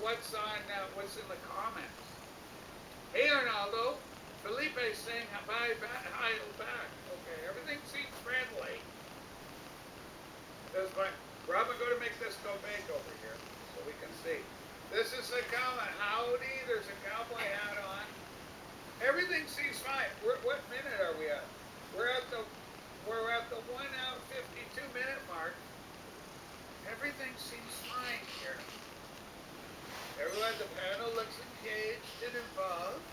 what's in the comments. Hey Arnaldo, Felipe's saying hi back. Okay, everything seems friendly. There's my Robin, go to make this go big over here so we can see. This is the cowboy. Howdy, there's a cowboy hat on. Everything seems fine. What minute are we at? We're at the 1:52 mark. Everything seems fine here. Everyone at the panel looks engaged and involved.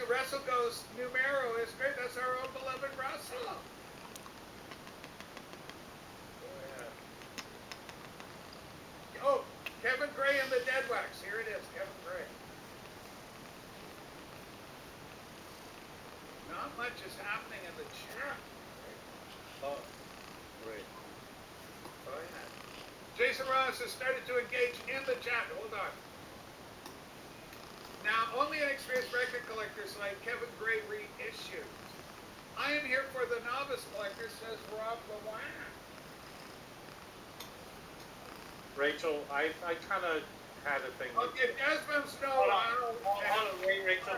Russell goes, Numero is great. That's our own beloved Russell. Oh, Kevin Gray and the Dead Wax. Here it is, Kevin Gray. Not much is happening in the chat. Oh, great. Go ahead. Jason Ross has started to engage in the chat. Hold on. Now, only inexperienced record collectors like Kevin Gray reissued. I am here for the novice collector, says Rob LeWan. Rachel, I kind of had a thing. Okay, Desmond Snow. Hold on, wait, Rachel,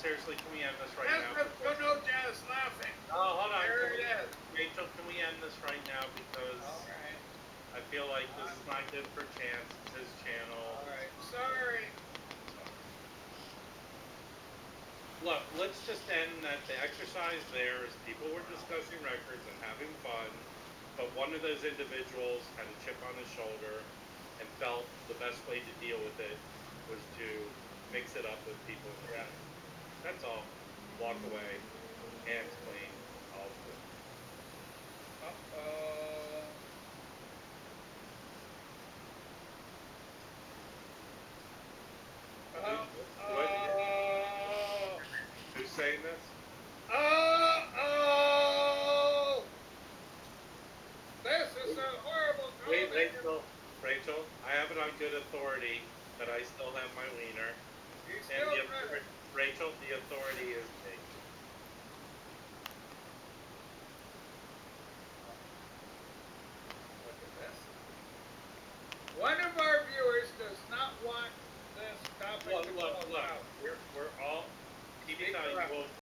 seriously, can we end this right now? No, Jazz laughing. Oh, hold on. There it is. Rachel, can we end this right now? Because I feel like this is not good for Chance. It's his channel. All right, sorry. Look, let's just end that the exercise there is people were discussing records and having fun, but one of those individuals had a chip on his shoulder and felt the best way to deal with it was to mix it up with people in the room. That's all. Walk away, hands clean, all good. Who's saying this? This is a horrible comment. Wait, Rachel, I have it on good authority that I still have my wiener. Rachel, the authority is me. Look at this. One of our viewers does not want this topic to go out. We're all keep it on.